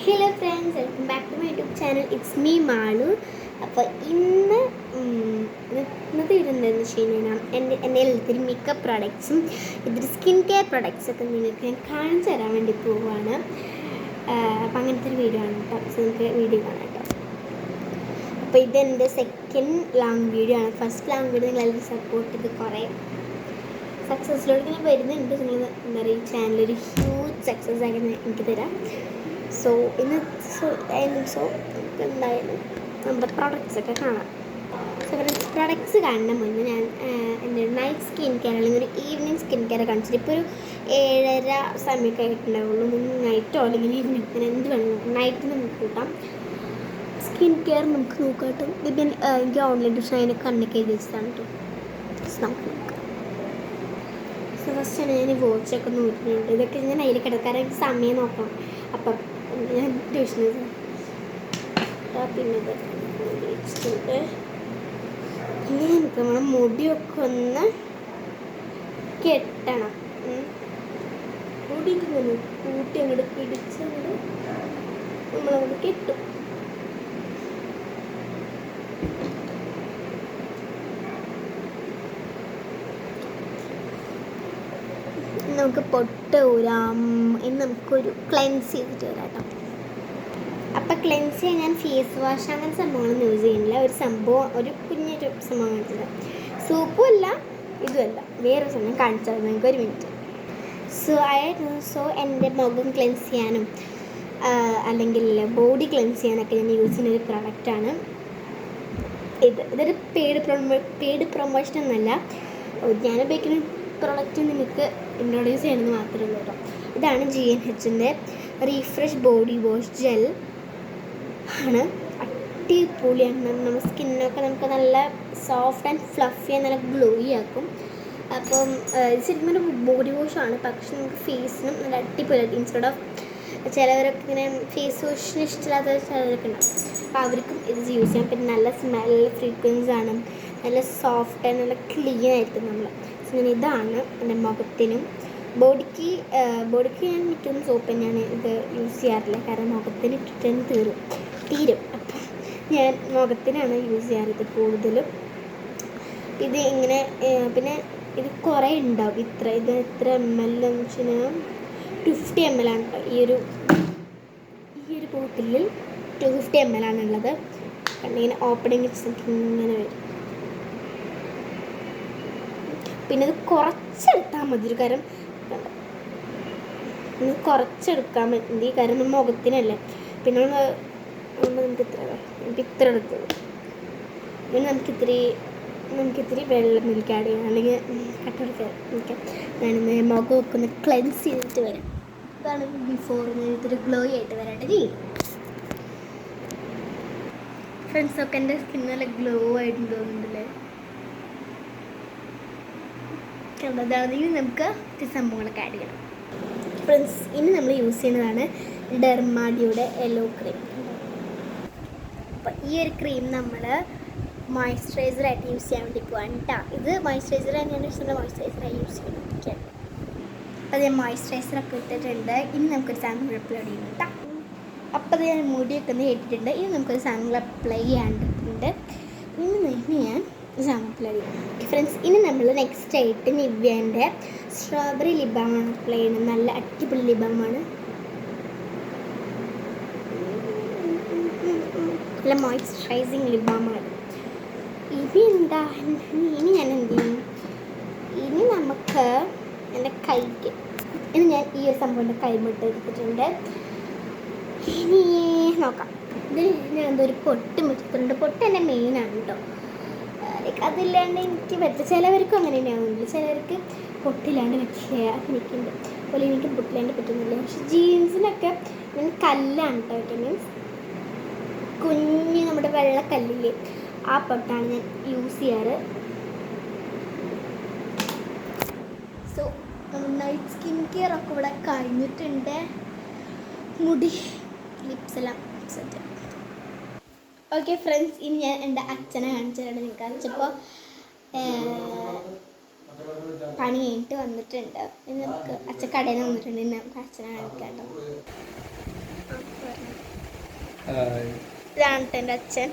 Hello friends, welcome back to my YouTube channel. It's me Malu. അപ്പോൾ ഇന്നത്തെ video എന്താണെന്ന് വെച്ച് കഴിഞ്ഞാൽ എൻ്റെ ഒത്തിരി മേക്കപ്പ് പ്രോഡക്ട്സും ഇതൊരു സ്കിൻ കെയർ പ്രോഡക്ട്സൊക്കെ നിങ്ങൾക്ക് ഞാൻ കാണിച്ചു തരാൻ വേണ്ടി പോവുകയാണ്. അപ്പോൾ അങ്ങനത്തെ ഒരു വീഡിയോ ആണ് കേട്ടോ. സോ നിങ്ങൾക്ക് വീഡിയോ കാണാം കേട്ടോ. അപ്പോൾ ഇതെൻ്റെ സെക്കൻഡ് ലോങ് വീഡിയോ ആണ്. ഫസ്റ്റ് ലോങ് വീഡിയോ നിങ്ങളെല്ലാവരും സപ്പോർട്ട് ചെയ്ത് കുറേ സക്സസ്സിലോട്ട് ഞാൻ വരുന്നുണ്ട്. നിങ്ങൾ എന്താ പറയുക, ഈ ചാനലൊരു ഹ്യൂജ് സക്സസ് ആക്കി എനിക്ക് തരാം. സോ എന്തായാലും നമ്മുടെ പ്രോഡക്റ്റ്സൊക്കെ കാണാം. സോ പ്രോഡക്റ്റ്സ് കാണുന്ന മുന്നേ ഞാൻ എൻ്റെ നൈറ്റ് സ്കിൻ കെയർ അല്ലെങ്കിൽ ഒരു ഈവനിങ് സ്കിൻ കെയർ കാണിച്ചിട്ട് ഇപ്പോൾ ഒരു 7:30 സമയമൊക്കെ ആയിട്ടുണ്ടാവുള്ളൂ. നൈറ്റോ അല്ലെങ്കിൽ ഈവനിങ് പിന്നെ എന്ത് വേണം, നൈറ്റ് നമുക്ക് കൂട്ടാം. സ്കിൻ കെയർ നമുക്ക് നോക്കാം കേട്ടോ. ഇത് എനിക്ക് ഓൺലൈൻ ട്യൂഷൻ അതിനെ കണ്ണൊക്കെ എഴുതി വെച്ചതാണ് കേട്ടോ. നമുക്ക് നോക്കാം. സോ ഫസ്റ്റാണ് ഞാൻ ഈ വാച്ചൊക്കെ നോക്കുന്നുണ്ട്. ഇതൊക്കെ ഞാൻ അതിൽ കിടക്കാറ് സമയം നോക്കണം. അപ്പം ഞാൻ ട്യൂഷന് പിന്നെ വെച്ചിട്ടുണ്ട്. ഇനി നമുക്ക് നമ്മളെ മുടിയൊക്കെ ഒന്ന് കെട്ടണം. മുടിക്ക് ഒന്ന് കൂട്ടി അങ്ങോട്ട് പിടിച്ചങ്ങോട്ട് നമ്മളങ്ങോട്ട് കെട്ടും. നമുക്ക് പൊട്ട് ഊരാം. ഇന്ന് നമുക്കൊരു ക്ലെൻസ് ചെയ്തിട്ട് വരാം കേട്ടോ. അപ്പം ക്ലെൻസ് ചെയ്യാൻ ഞാൻ ഫേസ് വാഷ് അങ്ങനെ സംഭവങ്ങളൊന്നും യൂസ് ചെയ്യുന്നില്ല. ഒരു സംഭവം, ഒരു കുഞ്ഞൊരു സംഭവം കാണിച്ചത്. സോപ്പും അല്ല, ഇതുമല്ല, വേറെ സമയം കാണിച്ചത് നിങ്ങൾക്ക് ഒരു മിനിറ്റ്. സോ എൻ്റെ മുഖം ക്ലെൻസ് ചെയ്യാനും അല്ലെങ്കിൽ ബോഡി ക്ലെൻസ് ചെയ്യാനൊക്കെ ഞാൻ യൂസ് ചെയ്യുന്ന ഒരു പ്രൊഡക്റ്റാണ് ഇതൊരു പെയ്ഡ് പ്രൊമോഷൻ ഒന്നുമല്ല. ഞാൻ ഉപയോഗിക്കുന്ന പ്രൊഡക്റ്റ് നിങ്ങൾക്ക് ഇൻട്രൊഡ്യൂസ് ചെയ്യണമെന്ന് മാത്രമേ ഉള്ളൂ കേട്ടോ. ഇതാണ് GNHൻ്റെ റീഫ്രഷ് ബോഡി വാഷ് ജെൽ ആണ്. അടിപൊളിയാണ്. നമ്മുടെ സ്കിന്നൊക്കെ നമുക്ക് നല്ല സോഫ്റ്റ് ആൻഡ് ഫ്ലഫി ആൻഡ് നല്ല ഗ്ലോയി ആക്കും. അപ്പം ശരിക്കും ഒരു ബോഡി വാഷാണ്, പക്ഷെ നമുക്ക് ഫേസിനും നല്ല അടിപൊളിയായിട്ട് ഇൻസ്റ്റെഡ് ഓഫ് ചിലവരൊക്കെ ഇങ്ങനെ ഫേസ് വാഷിന് ഇഷ്ടമില്ലാത്ത ചിലവരൊക്കെ ഉണ്ടാവും. അപ്പോൾ അവർക്കും ഇത് യൂസ് ചെയ്യാം. പിന്നെ നല്ല സ്മെൽ ഫ്രീക്വൻസ് ആണ്, നല്ല സോഫ്റ്റ് ആൻഡ് നല്ല ക്ലീൻ ആയിരിക്കും നമ്മൾ. അങ്ങനെ ഇതാണ് എൻ്റെ മുഖത്തിനും ബോഡിക്ക് ഞാൻ മിക്കതും സോപ്പ് തന്നെയാണ് ഇത് യൂസ് ചെയ്യാറില്ല. കാരണം മുഖത്തിന് ഇട്ടിട്ട് തീരും. അപ്പം ഞാൻ മുഖത്തിനാണ് യൂസ് ചെയ്യാറ് ഇത് കൂടുതലും. ഇത് ഇങ്ങനെ പിന്നെ ഇത് കുറേ ഉണ്ടാവും. ഇത് എത്ര ml എന്ന് വെച്ചാൽ 250 ml ആണ് കേട്ടോ. ഈ ഒരു ബോട്ടിലിൽ 250 ml ആണുള്ളത്. കണ്ടിങ്ങനെ ഓപ്പണിങ് ഇങ്ങനെ വരും. പിന്നെ ഇത് കുറച്ചെടുത്താൽ മതി. ഒരു കാര്യം ഇത് കുറച്ചെടുക്കാൻ മതി, കാരണം നമ്മൾ മുഖത്തിനല്ലേ. പിന്നെ നമുക്ക് ഇത്ര എടുത്തത്. പിന്നെ നമുക്കിത്തിരി വെള്ളം മിൽക്ക് ആഡ് ചെയ്യണം, അല്ലെങ്കിൽ കട്ടെടുക്കാൻ നിൽക്കാം. ഞാനിന്ന് മുഖമൊക്കെ ഒന്ന് ക്ലെൻസ് ചെയ്തിട്ട് വരാം. ഇതാണ് ബിഫോർ. ഇത്തിരി ഗ്ലോ ആയിട്ട് വരാട്ടെ. ഫ്രണ്ട്സൊക്കെ എൻ്റെ സ്കിൻ നല്ല ഗ്ലോ ആയിട്ട് തോന്നുന്നുണ്ടല്ലേ. അതാണെങ്കിൽ നമുക്ക് ഇത്തിരി സംഭവങ്ങളൊക്കെ ആഡ് ചെയ്യണം. ഫ്രണ്ട്സ്, ഇനി നമ്മൾ യൂസ് ചെയ്യുന്നതാണ് ഡെർമാഡിയുടെ യെല്ലോ ക്രീം. അപ്പോൾ ഈ ഒരു ക്രീം നമ്മൾ മോയ്സ്ചറൈസറായിട്ട് യൂസ് ചെയ്യാൻ വേണ്ടി പോകാൻ കേട്ടോ. ഇത് മോയ്സ്ചറൈസറാണ്, ഞാൻ മോയ്സ്ചറൈസറായി യൂസ് ചെയ്യുന്നത്. ഓക്കെ, അപ്പോൾ ഞാൻ മോയ്സ്ചറൈസറൊക്കെ ഇട്ടിട്ടുണ്ട്. ഇനി നമുക്കൊരു സാമ്പിൾ അപ്ലൈ ചെയ്യണം കേട്ടോ. അപ്പോൾ ഞാൻ മുടിയൊക്കെ ഒന്ന് ഇട്ടിട്ടുണ്ട്. ഇനി നമുക്കൊരു സാമ്പിൾ അപ്ലൈ ചെയ്യാണ്ടിട്ടുണ്ട്. ഇനി ഞാൻ സാമ്പിൾ ചെയ്യും. ഫ്രണ്ട്സ്, ഇനി നമ്മൾ നെക്സ്റ്റ് ആയിട്ട് നിവ്യേൻ്റെ സ്ട്രോബെറി ലിബാമാണ് അപ്ലൈ ചെയ്യുന്നത്. നല്ല അടിപൊളി ലിബാമാണ്, നല്ല മോയ്സ്ചറൈസിങ് ലിബാമാണ്. ഇനി ഞാൻ എന്ത് ചെയ്യും, ഇനി നമുക്ക് എൻ്റെ കൈക്ക് ഞാൻ ഈ ഒരു സംഭവം എൻ്റെ കൈമിട്ട് എടുത്തിട്ടുണ്ട്. ഇനി നോക്കാം. ഇതിൽ ഞാൻ എന്തൊരു പൊട്ട് വെച്ചിട്ടുണ്ട്. പൊട്ട് എൻ്റെ മെയിനാണ് കേട്ടോ. അതില്ലാണ്ട് എനിക്ക് പറ്റില്ല. ചിലവർക്കും അങ്ങനെ തന്നെയാവുന്നില്ല. ചിലവർക്ക് പൊട്ടില്ലാണ്ട് പറ്റില്ല. എനിക്കുണ്ട് അതുപോലെ, എനിക്ക് പൊട്ടില്ലാണ്ട് പറ്റുന്നില്ല. പക്ഷെ ജീൻസിനൊക്കെ ഞാൻ കല്ലാണ് കേട്ടോ. മീൻസ് കുഞ്ഞ് നമ്മുടെ വെള്ളക്കല്ലില്ലേ, ആ പൊട്ടാണ് ഞാൻ യൂസ് ചെയ്യാറ്. സോ നൈറ്റ് സ്കിൻ കെയർ ഒക്കെ ഇവിടെ കഴിഞ്ഞിട്ടുണ്ട്. മുടി ലിപ്സ് എല്ലാം സെറ്റ്. ഓക്കെ ഫ്രണ്ട്സ്, ഇനി ഞാൻ എൻ്റെ അച്ഛനെ കാണിച്ചിട്ടുണ്ട്. നിങ്ങൾക്ക് അച്ഛപ്പോൾ പണി കഴിഞ്ഞിട്ട് വന്നിട്ടുണ്ട്. ഇനി നമുക്ക് അച്ഛൻ കടയിൽ നിന്ന് വന്നിട്ടുണ്ട്. ഇനി നമുക്ക് അച്ഛനെ കാണിക്കാം കേട്ടോ. ഇതാണ് എൻ്റെ അച്ഛൻ.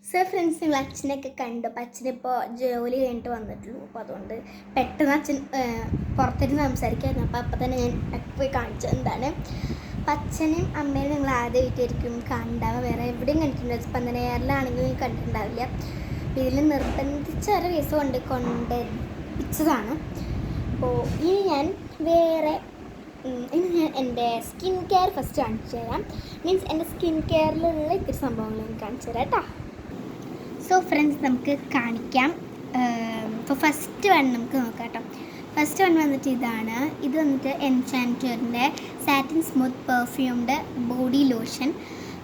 സോ ഫ്രണ്ട്സ്, നിങ്ങൾ അച്ഛനൊക്കെ കണ്ടു. അപ്പം അച്ഛനിപ്പോൾ ജോലി കഴിഞ്ഞിട്ട് വന്നിട്ടുള്ളൂ. അപ്പോൾ അതുകൊണ്ട് പെട്ടെന്ന് അച്ഛൻ പുറത്തേക്ക് സംസാരിക്കായിരുന്നു. അപ്പം തന്നെ ഞാൻ പോയി കാണിച്ചത് എന്താണ്. അപ്പം അച്ഛനും അമ്മയും നിങ്ങൾ ആദ്യമായിട്ടായിരിക്കും കണ്ടാവുക. വേറെ എവിടെയും കണ്ടിട്ടുണ്ടാവും. സ്പന്ദനയാറിലാണെങ്കിലും കണ്ടിട്ടുണ്ടാവില്ല. ഇതിൽ നിർബന്ധിച്ച ഒരു കേസ് കൊണ്ടിച്ചതാണ്. അപ്പോൾ ഇനി ഞാൻ എൻ്റെ സ്കിൻ കെയർ ഫസ്റ്റ് കാണിച്ചു തരാം. മീൻസ് എൻ്റെ സ്കിൻ കെയറിലുള്ള ഇത്തിരി സംഭവങ്ങൾ ഞാൻ കാണിച്ചു തരാം കേട്ടോ. സോ ഫ്രണ്ട്സ്, നമുക്ക് കാണിക്കാം. ഇപ്പോൾ ഫസ്റ്റ് വൺ നമുക്ക് നോക്കാം കേട്ടോ. ഫസ്റ്റ് വൺ വന്നിട്ട് ഇതാണ്. ഇത് വന്നിട്ട് എൻചാൻറ്ററിൻ്റെ satin smooth perfumed body lotion,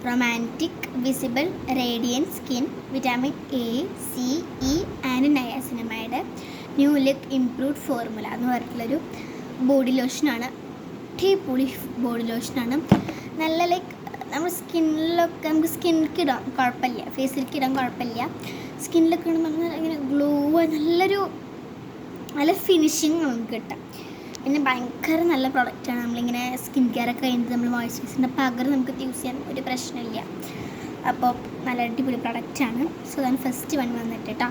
romantic visible radiant skin, vitamin A, C, E and niacinamide, new look improved formula എന്ന് പറഞ്ഞിട്ടുള്ളൊരു ബോഡി ലോഷനാണ്. അടിപൊളി ബോഡി ലോഷനാണ്. നല്ല ലൈക്ക് നമ്മൾ സ്കിന്നിലൊക്കെ നമുക്ക് സ്കിന്നിലേക്ക് ഇടാം, കുഴപ്പമില്ല. ഫേസിലേക്ക് ഇടാൻ കുഴപ്പമില്ല. സ്കിന്നിലൊക്കെ ഇടുമ്പോൾ ഇങ്ങനെ ഗ്ലോ നല്ല ഫിനിഷിങ് നമുക്ക് കിട്ടാം. പിന്നെ ഭയങ്കര നല്ല പ്രൊഡക്റ്റാണ്. നമ്മളിങ്ങനെ സ്കിൻ കെയർ ഒക്കെ കഴിഞ്ഞിട്ട് നമ്മൾ മോയ്സ്ചറൈസറിൻ്റെ പകരം നമുക്ക് യൂസ് ചെയ്യാൻ ഒരു പ്രശ്നമില്ല. അപ്പോൾ നല്ല അടിപൊളി പ്രൊഡക്റ്റാണ്. സോ അതാണ് ഫസ്റ്റ് വൺ വന്നിട്ട് കേട്ടോ.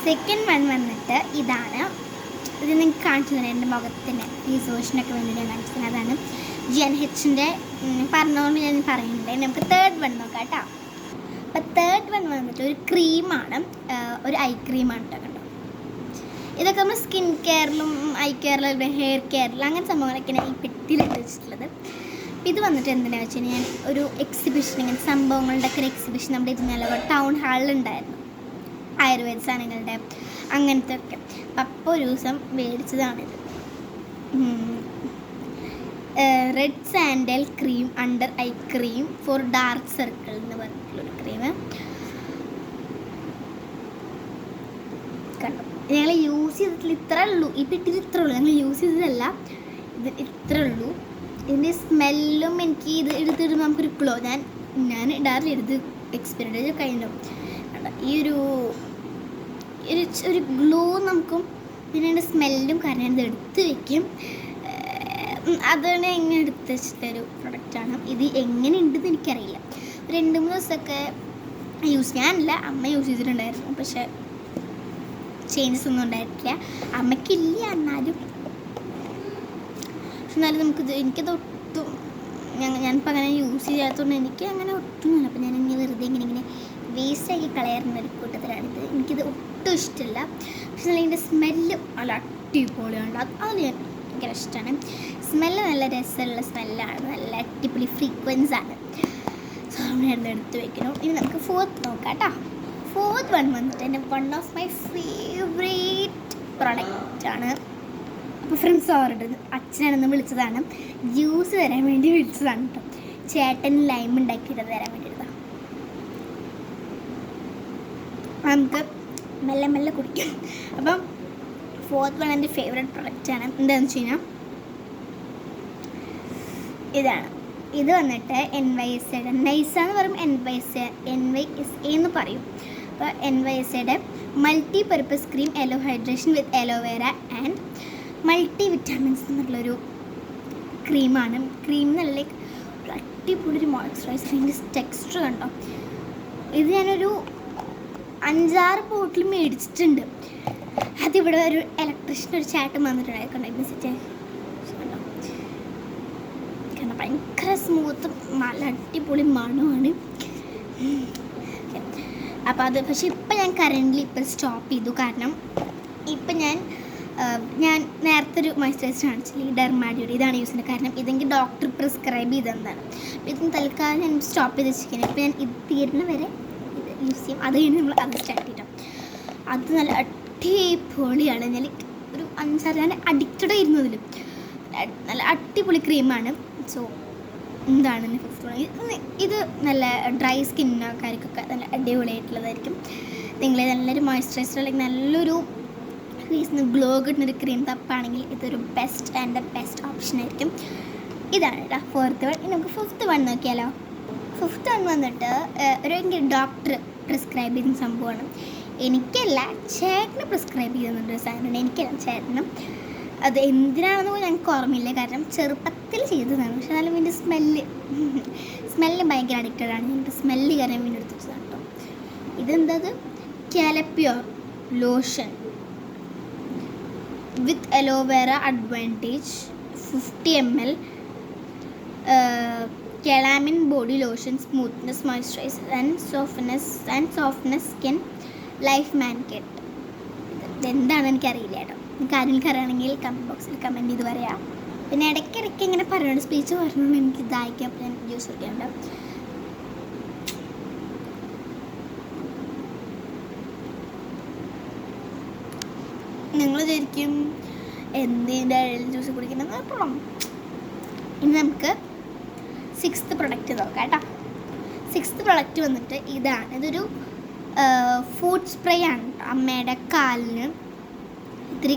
സെക്കൻഡ് വൺ വന്നിട്ട് ഇതാണ്. ഇത് നിങ്ങൾക്ക് കാണിച്ചു തന്നെ എൻ്റെ മുഖത്തിന് ഫേസ് വാഷിനൊക്കെ വേണ്ടി ഞാൻ കാണിച്ചു തന്നെ. അതാണ് GNHൻ്റെ പറഞ്ഞുകൊണ്ട് ഞാൻ പറയുന്നുണ്ട്. നമുക്ക് തേർഡ് വൺ നോക്കാം കേട്ടോ. അപ്പോൾ തേർഡ് വൺ വന്നിട്ട് ഒരു ക്രീമാണ്, ഒരു ഐ ക്രീമാണ് കേട്ടോ. കണ്ടോ, ഇതൊക്കെ നമ്മൾ സ്കിൻ കെയറിലും ഐ കെയറിലും ഹെയർ കെയറിലും അങ്ങനെ സംഭവങ്ങളൊക്കെയാണ് ഈ പെട്ടിയിലിട്ട് വെച്ചിട്ടുള്ളത്. ഇത് വന്നിട്ട് എന്തിനാണെന്ന് വെച്ച് കഴിഞ്ഞാൽ ഞാൻ ഒരു എക്സിബിഷൻ, ഇങ്ങനെ സംഭവങ്ങളുടെ ഒക്കെ ഒരു എക്സിബിഷൻ നമ്മുടെ ഇതിനല്ല ടൗൺ ഹാളിലുണ്ടായിരുന്നു, ആയുർവേദ സാധനങ്ങളുടെ അങ്ങനത്തെ ഒക്കെ. അപ്പോൾ ഒരു ദിവസം മേടിച്ചതാണിത്. Red sandal cream under eye cream for dark circle എന്ന് പറഞ്ഞിട്ടുള്ളൊരു ക്രീം. കണ്ടോ, ഞങ്ങൾ യൂസ് ചെയ്തിട്ടില്ല, ഇത്ര ഉള്ളൂ ഈ പെട്ടിയിൽ, ഇത്ര ഉള്ളൂ. ഞങ്ങൾ യൂസ് ചെയ്തതല്ല, ഇത് ഇത്ര ഉള്ളൂ. ഇതിൻ്റെ സ്മെല്ലും എനിക്ക് ഇത് എടുത്തിടുമ്പോൾ നമുക്കൊരു ഗ്ലോ, ഞാൻ ഇടാറില്ല, എടുത്ത് എക്സ്പീരിയൻസ് കഴിഞ്ഞു. ഈ ഒരു ഗ്ലോ നമുക്കും പിന്നെ അതിൻ്റെ സ്മെല്ലും കാരണം ഇത് എടുത്ത് വയ്ക്കും. അതാണ് എങ്ങനെ എടുത്ത് വെച്ചിട്ടൊരു പ്രൊഡക്റ്റാണ് ഇത്. എങ്ങനെ ഉണ്ടെന്ന് എനിക്കറിയില്ല. 2-3 ദിവസമൊക്കെ ഞാനില്ല, അമ്മ യൂസ് ചെയ്തിട്ടുണ്ടായിരുന്നു. പക്ഷെ ചേഞ്ചസ് ഒന്നും ഉണ്ടായിട്ടില്ല. അമ്മയ്ക്കില്ല, എന്നാലും എനിക്കത് ഒട്ടും ഞാനിപ്പോൾ അങ്ങനെ യൂസ് ചെയ്യാത്തതുകൊണ്ട് എനിക്ക് അങ്ങനെ ഒട്ടുമില്ല. അപ്പോൾ ഞാനിങ്ങനെ വെറുതെ ഇങ്ങനെ വേസ്റ്റാക്കി കളയാറുന്ന ഒരു കൂട്ടത്തിലാണിത്. എനിക്കിത് ഒട്ടും ഇഷ്ടമില്ല. പക്ഷെ അതിൻ്റെ സ്മെല്ല് നല്ല അടിപൊളിയാണ്. അത് ഭയങ്കര ഇഷ്ടമാണ്. സ്മെല്ല് നല്ല രസമുള്ള സ്മെല്ലാണ്, നല്ല അടിപൊളി ഫ്രീക്വൻസാണ്. സോ നമ്മളെടുത്ത് എടുത്ത് വെക്കണം. ഇനി നമുക്ക് ഫോർത്ത് നോക്കാം കേട്ടോ. ഫോർത്ത് വൺ വന്നിട്ട് എൻ്റെ വൺ ഓഫ് മൈ ഫേവറേറ്റ് പ്രൊഡക്റ്റാണ്. അപ്പോൾ ഫ്രണ്ട്സ് ഓർഡർ അച്ഛനാണെന്ന് വിളിച്ചതാണ്, ജ്യൂസ് തരാൻ വേണ്ടി വിളിച്ചതാണ് കേട്ടോ. ചേട്ടൻ ലൈം ഉണ്ടാക്കിയിട്ട് തരാൻ വേണ്ടിയിട്ടാണ്. നമുക്ക് മെല്ലെ മെല്ലെ കുടിക്കാം. അപ്പം ഫോർത്ത് വൺ എൻ്റെ ഫേവറേറ്റ് പ്രൊഡക്റ്റാണ്. എന്താണെന്ന് വെച്ച് കഴിഞ്ഞാൽ ഇതാണ്. ഇത് വന്നിട്ട് NYSAയുടെ നൈസാന്ന് പറയും, NYSA എന്ന് പറയും. അപ്പോൾ NYSAയുടെ മൾട്ടി പർപ്പസ് ക്രീം എല്ലോ hydration with aloe vera and multi vitamins എന്നുള്ളൊരു ക്രീമാണ്. ക്രീം നല്ല അടിപൊളി ഒരു മോയ്സ്ചറൈസറിൻ്റെ ടെക്സ്ചർ കണ്ടോ. ഇത് ഞാനൊരു 5-6 ബോട്ടിൽ മേടിച്ചിട്ടുണ്ട്. അതിവിടെ ഒരു ഇലക്ട്രീഷ്യൻ ഒരു ചേട്ടൻ വന്നിട്ടുണ്ടായിരുന്നു. സെറ്റ് കാരണം ഭയങ്കര സ്മൂത്തും നല്ല അടിപൊളി മണമാണ്. അപ്പോൾ അത് പക്ഷേ ഇപ്പം ഞാൻ കറൻ്റ്ലി ഇപ്പം സ്റ്റോപ്പ് ചെയ്തു. കാരണം ഇപ്പം ഞാൻ നേരത്തെ ഒരു മോയ്സ്ചറൈസർ കാണിച്ചില്ല, ഡെർമാഡിയുടെ ഇതാണ് യൂസ് ചെയ്യുന്നത്. കാരണം ഇതെങ്കിൽ ഡോക്ടർ പ്രിസ്ക്രൈബ് ചെയ്തതാണ്. ഇതിന് തൽക്കാലം ഞാൻ സ്റ്റോപ്പ് ചെയ്ത് വെച്ചിരിക്കുന്നത്. ഇപ്പം ഞാൻ ഇത് തീരുന്ന വരെ ഇത് യൂസ് ചെയ്യും. അത് കഴിഞ്ഞ് നമ്മൾ അത് സ്റ്റാർട്ട് ചെയ്യണം. അത് നല്ല അടിപൊളിയാണ്. ഞാൻ ഒരു 5-6 ഞാൻ അഡിക്റ്റഡ് ആയിരുന്നു അതിൽ. നല്ല അടിപൊളി ക്രീമാണ്. സോ എന്താണ് ഇത് നല്ല ഡ്രൈ സ്കിന്നക്കാർക്കൊക്കെ നല്ല അടിപൊളിയായിട്ടുള്ളതായിരിക്കും. നിങ്ങൾ നല്ലൊരു മോയ്സ്ചറൈസർ അല്ലെങ്കിൽ നല്ലൊരു ഫേസിന് ഗ്ലോ കിട്ടുന്നൊരു ക്രീം തപ്പാണെങ്കിൽ ഇതൊരു ബെസ്റ്റ് ഓപ്ഷൻ ആയിരിക്കും. ഇതാണ് കേട്ടോ ഫോർത്ത് വൺ. ഇനി നമുക്ക് ഫിഫ്ത്ത് വൺ നോക്കിയാലോ. ഫിഫ്ത്ത് വൺ വന്നിട്ട് ഒരു ഡോക്ടർ പ്രിസ്ക്രൈബ് ചെയ്യുന്ന സംഭവമാണ്. എനിക്കല്ല, ചേട്ടന് പ്രിസ്ക്രൈബ് ചെയ്യുന്നുണ്ട് സാധനമാണ്. എനിക്കല്ല, ചേട്ടനും. അത് എന്തിനാണെന്ന് ഞങ്ങൾക്ക് ഓർമ്മയില്ല. കാരണം ചെറുപ്പത്തിൽ തുടക്കത്തിൽ ചെയ്തതാണ്, പക്ഷെ എന്നാലും ഇതിൻ്റെ സ്മെല്ല് ഭയങ്കര അഡിക്റ്റഡാണ്. ഞങ്ങൾക്ക് സ്മെല്ല് കയറാൻ വേണ്ടി എടുത്തിട്ടതാണ് കേട്ടോ. ഇതെന്തത് കാലപ്യൂർ lotion with aloe vera advantage 50 ml calamine body lotion smoothness moisturiser and softness skin life മാൻകെറ്റ്. ഇതെന്താണെന്ന് എനിക്കറിയില്ല കേട്ടോ. നിങ്ങൾക്ക് ആരെങ്കിലും അറിയണമെങ്കിൽ കമൻറ്റ് ബോക്സിൽ കമൻറ്റ് ചെയ്ത് പറയാം. പിന്നെ ഇടയ്ക്കിടയ്ക്ക് ഇങ്ങനെ പറയുന്നുണ്ട്, സ്പീച്ച് പറഞ്ഞുകൊണ്ട് എനിക്ക് ഇതായിരിക്കും, അപ്പോൾ ഞാൻ യൂസ് ചെയ്യാറുണ്ട്. നിങ്ങൾ ശരിക്കും എന്തിൻ്റെ ജ്യൂസ് കുടിക്കണമെന്ന് നോക്കണം. ഇനി നമുക്ക് 6th പ്രൊഡക്റ്റ് നോക്കാം കേട്ടോ. 6th പ്രൊഡക്റ്റ് വന്നിട്ട് ഇതാണ്. ഇതൊരു ഫുഡ് സ്പ്രേ ആണ്. അമ്മയുടെ കാലിന് ഇത്തിരി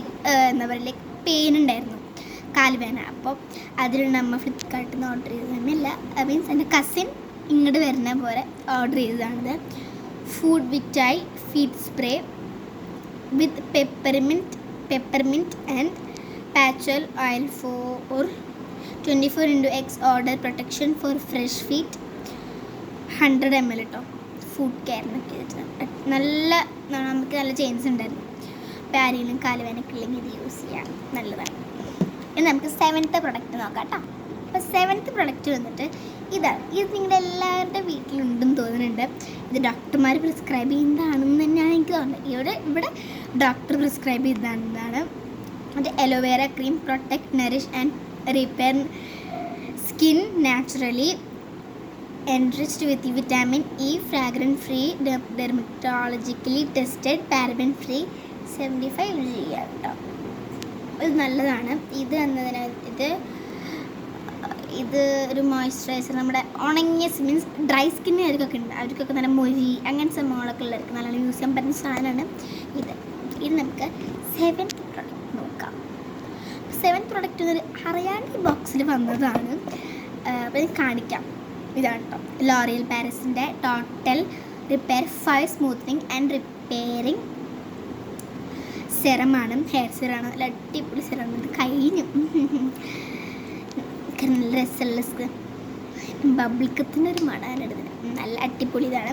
എന്താ പറയുക പെയിൻ ഉണ്ടായിരുന്നു, കാല് വേന. അപ്പോൾ അതിലുള്ള അമ്മ ഫ്ലിപ്കാർട്ടിൽ നിന്ന് ഓർഡർ ചെയ്തതല്ല, മീൻസ് എൻ്റെ കസിൻ ഇങ്ങോട്ട് വരുന്ന പോലെ ഓർഡർ ചെയ്തതാണിത്. ഫുഡ് വിറ്റായി feet spray with peppermint and patchouli oil for 24x order protection for fresh feet 100 ml കേട്ടോ. ഫുഡ് കെയറിനൊക്കെ നല്ല നമുക്ക് നല്ല ചേഞ്ചസ് ഉണ്ടായിരുന്നു. അപ്പോൾ ആരെങ്കിലും കാലുവേനൊക്കെ ഉണ്ടെങ്കിൽ ഇത് യൂസ് ചെയ്യാം, നല്ലതാണ്. ഇനി നമുക്ക് 7th പ്രൊഡക്റ്റ് നോക്കാം കേട്ടോ. അപ്പോൾ 7th പ്രൊഡക്റ്റ് വന്നിട്ട് ഇതാണ്. ഇത് നിങ്ങളുടെ എല്ലാവരുടെ വീട്ടിലുണ്ടെന്ന് തോന്നുന്നുണ്ട്. ഇത് ഡോക്ടർമാർ പ്രിസ്ക്രൈബ് ചെയ്യുന്നതാണെന്ന് തന്നെയാണ് എനിക്ക് തോന്നുന്നത്. ഇവിടെ ഡോക്ടർ പ്രിസ്ക്രൈബ് ചെയ്തതാണ്. അത് aloe vera cream protect Nourish and repair skin naturally enriched with vitamin E, fragrance free, dermatologically tested, paraben free, 75 mg കേട്ടോ. ഇത് നല്ലതാണ്. ഇത് എന്നതിന് ഇത് ഒരു മോയ്സ്ചറൈസർ, നമ്മുടെ ഉണങ്ങിയ മീൻസ് ഡ്രൈ സ്കിന്നുകാർക്കൊക്കെ ഉണ്ട്, അവർക്കൊക്കെ നല്ല മൊഴി അങ്ങനത്തെ സംഭവങ്ങളൊക്കെ ഉള്ളവർക്ക് നല്ലോണം യൂസ് ചെയ്യാൻ പറ്റുന്ന സാധനമാണ് ഇത്. നമുക്ക് 7th പ്രൊഡക്റ്റ് നോക്കാം. 7th പ്രൊഡക്റ്റ് എന്നൊരു അറിയാണ്ട് ഈ ബോക്സിൽ വന്നതാണ്. അപ്പോൾ ഇത് കാണിക്കാം. ഇതാണ് കേട്ടോ, ലോറിയൽ പാരീസിൻ്റെ total repair 5 smoothening and repairing സെറമാണ്. ഹെയർ സെറാണ്, നല്ല അടിപൊളി സെറാണ്. ഇത് കഴിഞ്ഞു. നല്ല രസമുള്ള ബബിൾക്കത്തിൻ്റെ ഒരു മണമാണ് എടുത്തത്. നല്ല അടിപൊളി ഇതാണ്,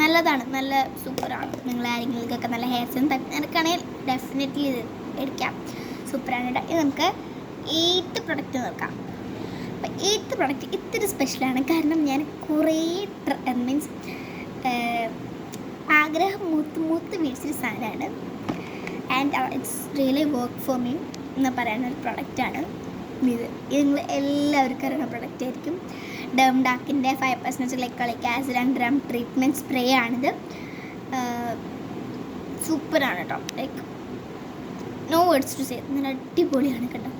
നല്ലതാണ്, നല്ല സൂപ്പറാണ്. നിങ്ങൾ ആരെങ്കിലുമൊക്കെ നല്ല ഹെയർ സെറും എനിക്കാണെങ്കിൽ ഡെഫിനറ്റ്ലി ഇത് എടുക്കാം, സൂപ്പറാണ് കേട്ടോ. ഇത് നമുക്ക് 8th പ്രൊഡക്റ്റ് നോക്കാം. അപ്പോൾ 8th പ്രൊഡക്റ്റ് ഇത്തിരി സ്പെഷ്യലാണ്, കാരണം ഞാൻ കുറേ മീൻസ് ആഗ്രഹം മൂത്ത് മേടിച്ചൊരു സാധനമാണ്. And it's really work for me എന്ന് പറയുന്ന ഒരു പ്രൊഡക്റ്റാണ് ഇത്. നിങ്ങൾ എല്ലാവർക്കും അറിയുന്ന പ്രൊഡക്റ്റ് ആയിരിക്കും. ഡെർംഡാക്കിൻ്റെ 5% ഗ്ലൈക്കോളിക് ആസിഡ് ആൻഡ് ഡ്രം ട്രീറ്റ്മെൻറ്റ് സ്പ്രേ ആണിത്. സൂപ്പറാണ് കേട്ടോ, like no words to say. നല്ല അടിപൊളിയാണ് കേട്ടോ.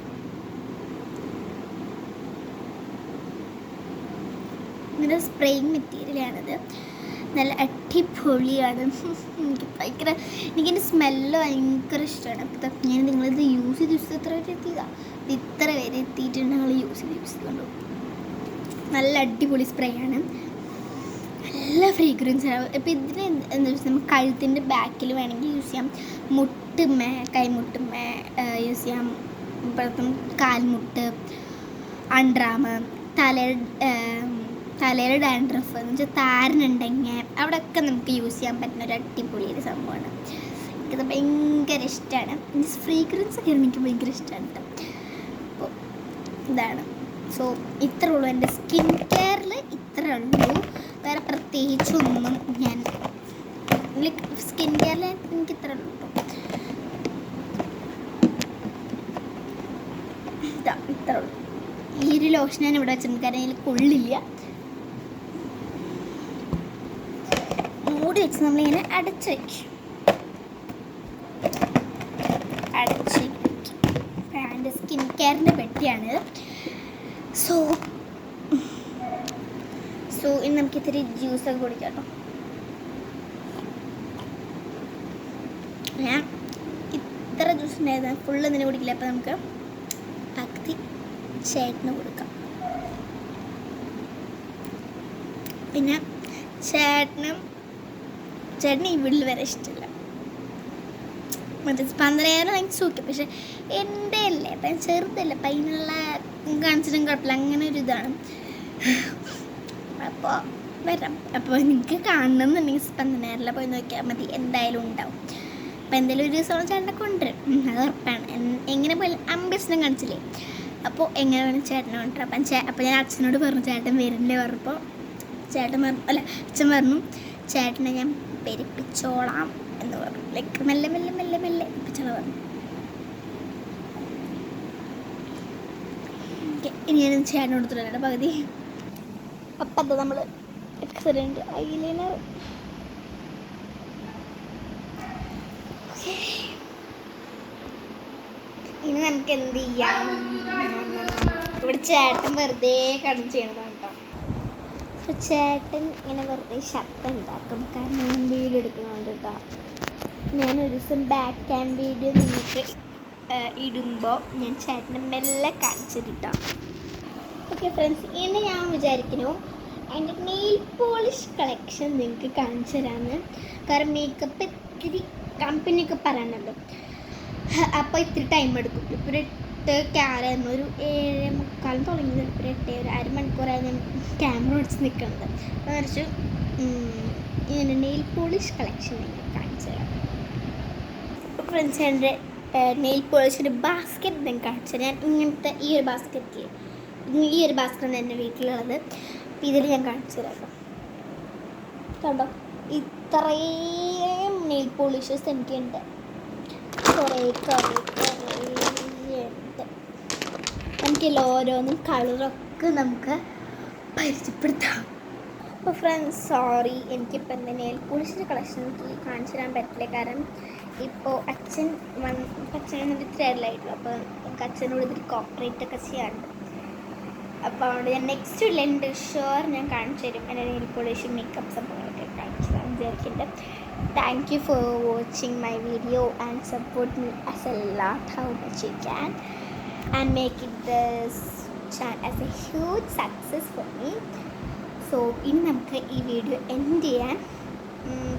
ഇതിൻ്റെ സ്പ്രേയിങ് മെറ്റീരിയലാണിത്, നല്ല അടിപൊളിയാണ്. എനിക്കെൻ്റെ സ്മെല്ല് ഭയങ്കര ഇഷ്ടമാണ്. അപ്പോൾ ഞാൻ നിങ്ങളിത് യൂസ് ചെയ്ത് എത്ര വരെ എത്തിയതാണ്, ഇത്ര വരെ എത്തിയിട്ടുണ്ട്. ഞങ്ങൾ യൂസ് ചെയ്തുകൊണ്ട് നല്ല അടിപൊളി സ്പ്രേ ആണ്, നല്ല ഫ്രീഗ്രൻസ് ആണ്. ഇപ്പോൾ ഇതിന് എന്താ വെച്ചാൽ നമുക്ക് കഴുത്തിൻ്റെ ബാക്കിൽ വേണമെങ്കിൽ യൂസ് ചെയ്യാം, മുട്ടുമ്മേ കൈമുട്ടുമ്മേ യൂസ് ചെയ്യാം, ഇപ്പോഴത്തും കാൽമുട്ട്, അണ്ടർആം, തലയിൽ ഡാൻഡ്രഫ് എന്ന് വെച്ചാൽ താരനുണ്ടെങ്കിൽ അവിടെയൊക്കെ നമുക്ക് യൂസ് ചെയ്യാൻ പറ്റുന്ന ഒരു അടിപൊളി ഒരു സംഭവമാണ്. എനിക്കത് ഭയങ്കര ഇഷ്ടമാണ്. ഫ്രീഗ്രൻസ് ഒക്കെ എനിക്ക് ഭയങ്കര ഇഷ്ടമാണ് കേട്ടോ. അപ്പോൾ ഇതാണ്. സോ ഇത്രേ ഉള്ളൂ എൻ്റെ സ്കിൻ കെയറിൽ, ഇത്രേ ഉള്ളൂ. വേറെ പ്രത്യേകിച്ചൊന്നും ഞാൻ സ്കിൻ കെയറിൽ എനിക്ക് ഇത്രേ ഉള്ളൂ കേട്ടോ. ഇത്രേ ഉള്ളൂ. ഈ ഒരു ലോഷൻ ഞാൻ ഇവിടെ വെച്ചിട്ടുണ്ട്, കാരണം അതിൽ കൊള്ളില്ല. മൂടി വെച്ച് നമ്മളിങ്ങനെ അടച്ച് വയ്ക്കും. എൻ്റെ സ്കിൻ കെയറിൻ്റെ പെട്ടിയാണിത്. സോ ഇനി നമുക്ക് ഇത്തിരി ജ്യൂസൊക്കെ കുടിക്കാം കേട്ടോ. ഞാൻ ഇത്ര ജ്യൂസ് ഉണ്ടായിരുന്നു, ഫുള്ള് ഇതിന് കുടിക്കില്ല. അപ്പോൾ നമുക്ക് പകുതി ചേട്ടന് കൊടുക്കാം. പിന്നെ ചേട്ടന് ഈ വീട്ടിൽ വരെ ഇഷ്ടമില്ല, മറ്റേ 15,000 വാങ്ങിച്ച് നോക്കി. പക്ഷെ എൻ്റെ അല്ലേ, അപ്പം ചെറുതല്ലേ, അപ്പം അതിനുള്ള കാണിച്ചിട്ടും കുഴപ്പമില്ല, അങ്ങനെ ഒരു ഇതാണ്. അപ്പോൾ വരാം. അപ്പോൾ നിങ്ങൾക്ക് കാണണമെന്നുണ്ടെങ്കിൽ സ്പന്ദനേറിൽ പോയി നോക്കിയാൽ മതി, എന്തായാലും ഉണ്ടാവും. അപ്പോൾ എന്തായാലും ഒരു ദിവസം ചേട്ടനെ കൊണ്ടുവരും, അത് ഉറപ്പാണ്. എങ്ങനെ പോയാലും അമ്പസിനും കാണിച്ചില്ലേ, അപ്പോൾ എങ്ങനെ വേണം ചേട്ടനെ കൊണ്ടുവരാം. അപ്പോൾ ഞാൻ അച്ഛനോട് പറഞ്ഞു ചേട്ടൻ വരില്ലേ പറഞ്ഞപ്പോൾ ചേട്ടൻ പറഞ്ഞു, അല്ല അച്ഛൻ പറഞ്ഞു ചേട്ടനെ ഞാൻ പെരുപ്പിച്ചോളാം എന്ന് പറഞ്ഞു. ലൈക്ക് മെല്ലെ മെല്ലെ മെല്ലെ മെല്ലെ പെരുപ്പിച്ചോളാം പറഞ്ഞു. ഇനി ഞാൻ ചേട്ടനോട് കൊടുത്തിട്ടുണ്ട് പകുതി. അപ്പം അത് നമ്മൾ എക്സലൻ്റ് ഐലൈനർ ഇനി നമുക്ക് എന്ത് ചെയ്യാം? ഇവിടെ ചേട്ടൻ വെറുതെ കടന്നു ചെയ്യണതാണ് കേട്ടോ. അപ്പോൾ ചേട്ടൻ ഇങ്ങനെ വെറുതെ ഷർട്ട് ഉണ്ടാക്കും, കാരണം വീഡിയോ എടുക്കുന്നുണ്ട് കേട്ടോ. ഞാനൊരു ദിവസം ബാക്ക് ക്യാം വീഡിയോ നിങ്ങൾക്ക് ഇടുമ്പോൾ ഞാൻ ചേട്ടനെ മെല്ലെ കാണിച്ചിട്ടോ. ഓക്കെ ഫ്രണ്ട്സ്, ഇനി ഞാൻ വിചാരിക്കുന്നു എൻ്റെ നെയിൽ പോളിഷ് കളക്ഷൻ നിങ്ങൾക്ക് കാണിച്ചു തരാമെന്ന്. കാരണം മേക്കപ്പ് ഇത്തിരി കമ്പനിയൊക്കെ പറയാനുണ്ട്, അപ്പോൾ ഇത്തിരി ടൈം എടുക്കും. ഇപ്പോൾ ഒരു 8 ഒരു 7:45 തുടങ്ങിയത്, ഇപ്പോൾ 8 ഒരു അരമണിക്കൂറായി ഞാൻ ക്യാമറ പിടിച്ച് നിൽക്കുന്നത്. അപ്പോൾ കുറച്ച് ഇങ്ങനെ നെയിൽ പോളിഷ് കളക്ഷൻ നിങ്ങൾക്ക് കാണിച്ചു തരാം. ഫ്രണ്ട്സ്, എൻ്റെ നെയിൽ പോളിഷിൻ്റെ ബാസ്ക്കറ്റ് ഞാൻ കാണിച്ചു തരാം. ഞാൻ ഇങ്ങനത്തെ ഈ ഒരു ബാസ്ക്കറ്റാണ് എൻ്റെ വീട്ടിലുള്ളത്. അപ്പോൾ ഇതിൽ ഞാൻ കാണിച്ചു തരാം കേട്ടോ. ഇത്രയും നെയിൽ പോളിഷസ് എനിക്കുണ്ട്, കുറേ ഉണ്ട്. നമുക്കില്ല ഓരോന്നും കളറൊക്കെ നമുക്ക് പരിചയപ്പെടുത്താം. അപ്പോൾ ഫ്രണ്ട്സ് സോറി, എനിക്കിപ്പോൾ എൻ്റെ നെയിൽ പോളിഷിൻ്റെ കളക്ഷൻ എനിക്ക് കാണിച്ചു തരാൻ പറ്റില്ല. കാരണം ഇപ്പോൾ അച്ഛൻ വന്നിട്ട് ഇത്രയായിട്ടുള്ളൂ. അപ്പോൾ എനിക്ക് അച്ഛനോട് ഇതിൽ കോപ്പറേറ്റ് ഒക്കെ ചെയ്യാറുണ്ട്. അപ്പോൾ അതുകൊണ്ട് ഞാൻ നെക്സ്റ്റ് വീട്ടിൽ ഷുവർ ഞാൻ കാണിച്ചു തരും എൻ്റെ നെയിൽ പോളിഷും മേക്കപ്പ് സംഭവങ്ങളൊക്കെ കാണിച്ചു തരാൻ വിചാരിക്കുന്നുണ്ട്. Thank you for watching my video and support me as A lot how much you can and make it this channel as a huge success for me. So ഇനി നമുക്ക് ഈ വീഡിയോ എൻഡ് ചെയ്യാൻ.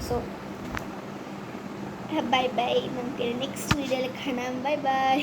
So bye bye, നമുക്ക് next വീഡിയോയിൽ കാണാം. Bye bye.